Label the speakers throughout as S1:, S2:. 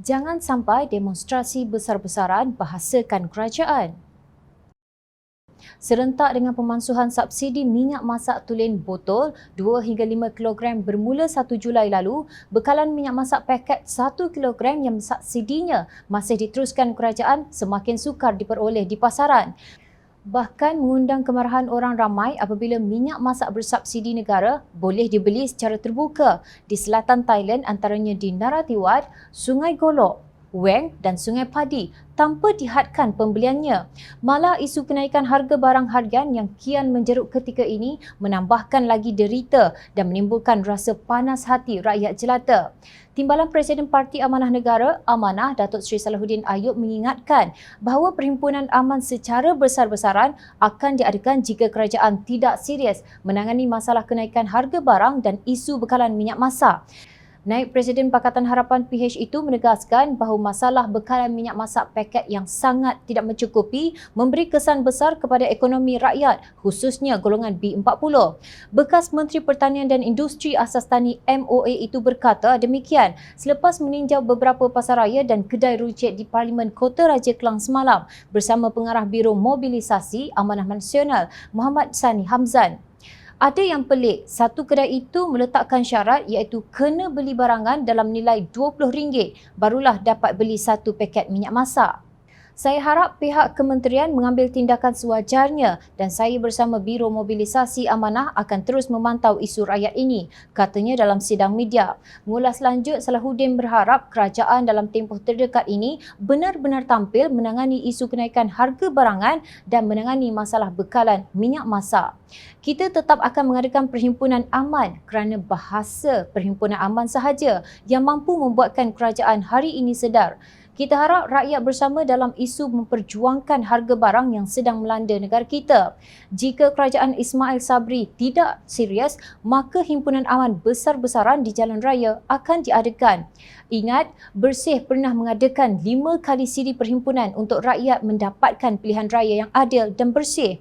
S1: Jangan sampai demonstrasi besar-besaran bahasakan kerajaan. Serentak dengan pemansuhan subsidi minyak masak tulen botol 2 hingga 5 kilogram bermula 1 Julai lalu, bekalan minyak masak paket 1 kilogram yang subsidinya masih diteruskan kerajaan semakin sukar diperoleh di pasaran. Bahkan mengundang kemarahan orang ramai apabila minyak masak bersubsidi negara boleh dibeli secara terbuka di selatan Thailand, antaranya di Narathiwat, Sungai Golok, Weng dan Sungai Padi tanpa dihadkan pembeliannya. Malah isu kenaikan harga barang harian yang kian menjeruk ketika ini menambahkan lagi derita dan menimbulkan rasa panas hati rakyat jelata. Timbalan Presiden Parti Amanah Negara Amanah Datuk Seri Salahuddin Ayub mengingatkan bahawa perhimpunan aman secara besar-besaran akan diadakan jika kerajaan tidak serius menangani masalah kenaikan harga barang dan isu bekalan minyak masak. Naib Presiden Pakatan Harapan PH itu menegaskan bahawa masalah bekalan minyak masak paket yang sangat tidak mencukupi memberi kesan besar kepada ekonomi rakyat, khususnya golongan B40. Bekas Menteri Pertanian dan Industri Asas Tani MOA itu berkata demikian selepas meninjau beberapa pasaraya dan kedai runcit di Parlimen Kota Raja Kelang semalam bersama Pengarah Biro Mobilisasi Amanah Nasional Muhammad Sani Hamzan. Ada yang pelik, satu kedai itu meletakkan syarat iaitu kena beli barangan dalam nilai RM20 barulah dapat beli satu paket minyak masak. Saya harap pihak kementerian mengambil tindakan sewajarnya dan saya bersama Biro Mobilisasi Amanah akan terus memantau isu rakyat ini, katanya dalam sidang media. Mengulas lanjut, Salahuddin berharap kerajaan dalam tempoh terdekat ini benar-benar tampil menangani isu kenaikan harga barangan dan menangani masalah bekalan minyak masak. Kita tetap akan mengadakan perhimpunan aman kerana bahasa perhimpunan aman sahaja yang mampu membuatkan kerajaan hari ini sedar. Kita harap rakyat bersama dalam isu memperjuangkan harga barang yang sedang melanda negara kita. Jika kerajaan Ismail Sabri tidak serius, maka himpunan aman besar-besaran di jalan raya akan diadakan. Ingat, Bersih pernah mengadakan 5 kali siri perhimpunan untuk rakyat mendapatkan pilihan raya yang adil dan bersih.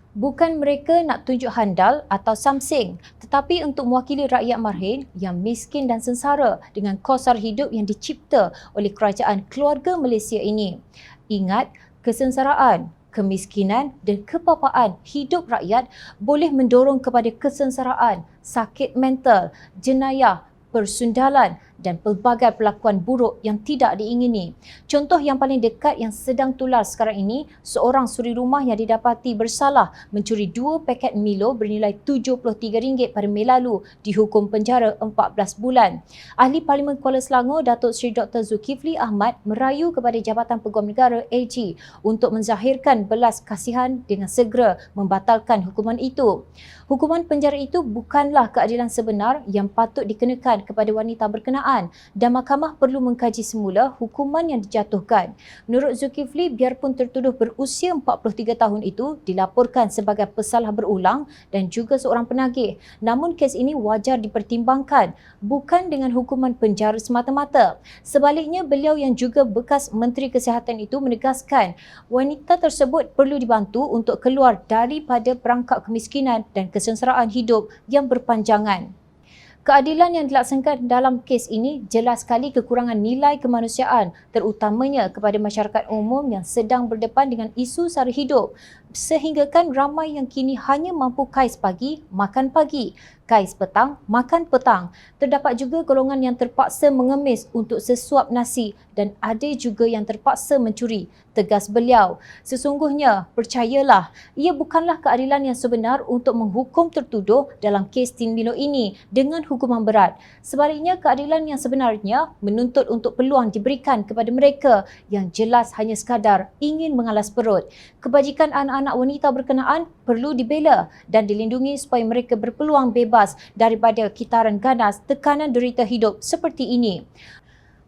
S1: Bukan mereka nak tunjuk handal atau samsing, tetapi untuk mewakili rakyat marhin yang miskin dan sengsara dengan kos sara hidup yang dicipta oleh kerajaan keluarga Malaysia ini. Ingat, kesengsaraan, kemiskinan dan kepapaan hidup rakyat boleh mendorong kepada kesengsaraan, sakit mental, jenayah, persundalan dan pelbagai perlakuan buruk yang tidak diingini. Contoh yang paling dekat yang sedang tular sekarang ini, seorang suri rumah yang didapati bersalah mencuri 2 paket Milo bernilai RM73 pada Mei lalu dihukum penjara 14 bulan. Ahli Parlimen Kuala Selangor Datuk Seri Dr. Zulkifli Ahmad merayu kepada Jabatan Peguam Negara AG untuk menzahirkan belas kasihan dengan segera membatalkan hukuman itu. Hukuman penjara itu bukanlah keadilan sebenar yang patut dikenakan kepada wanita berkenaan dan mahkamah perlu mengkaji semula hukuman yang dijatuhkan. Menurut Zulkifli, biarpun tertuduh berusia 43 tahun itu dilaporkan sebagai pesalah berulang dan juga seorang penagih, namun kes ini wajar dipertimbangkan, bukan dengan hukuman penjara semata-mata. Sebaliknya, beliau yang juga bekas Menteri Kesihatan itu menegaskan wanita tersebut perlu dibantu untuk keluar daripada perangkap kemiskinan dan kesengsaraan hidup yang berpanjangan. Keadilan yang dilaksanakan dalam kes ini jelas sekali kekurangan nilai kemanusiaan, terutamanya kepada masyarakat umum yang sedang berdepan dengan isu sara hidup, sehinggakan ramai yang kini hanya mampu kais pagi, makan pagi, kais petang, makan petang. Terdapat juga golongan yang terpaksa mengemis untuk sesuap nasi dan ada juga yang terpaksa mencuri, tegas beliau. Sesungguhnya, percayalah, ia bukanlah keadilan yang sebenar untuk menghukum tertuduh dalam kes Tin Milo ini dengan hukuman berat. Sebaliknya, keadilan yang sebenarnya menuntut untuk peluang diberikan kepada mereka yang jelas hanya sekadar ingin mengalas perut. Kebajikan anak-anak wanita berkenaan perlu dibela dan dilindungi supaya mereka berpeluang bebas daripada kitaran ganas tekanan derita hidup seperti ini.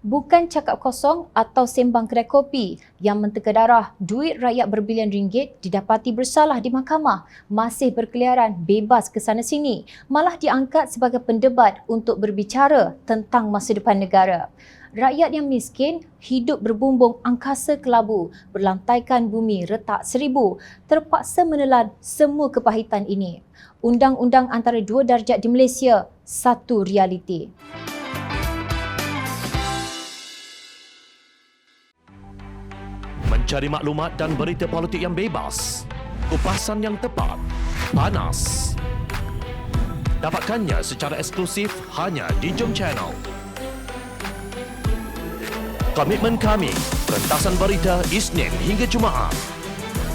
S1: Bukan cakap kosong atau sembang kedai kopi yang menteka darah duit rakyat berbilion ringgit didapati bersalah di mahkamah, masih berkeliaran bebas ke sana sini, malah diangkat sebagai pendebat untuk berbicara tentang masa depan negara. Rakyat yang miskin hidup berbumbung angkasa kelabu, berlantaikan bumi retak 1000, terpaksa menelan semua kepahitan ini. Undang-undang antara 2 darjat di Malaysia, satu realiti.
S2: Mencari maklumat dan berita politik yang bebas. Kupasan yang tepat. Panas. Dapatkannya secara eksklusif hanya di Jom Channel. Komitmen kami, pentasan berita Isnin hingga Jumaat.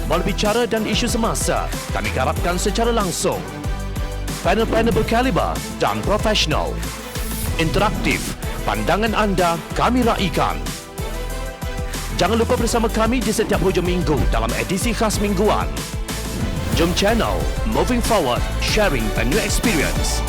S2: Berbicara dan isu semasa, kami garapkan secara langsung. Panel-panel berkaliber dan profesional. Interaktif, pandangan anda kami raikan. Jangan lupa bersama kami di setiap hujung minggu dalam edisi khas mingguan. Jom Channel, moving forward, sharing a new experience.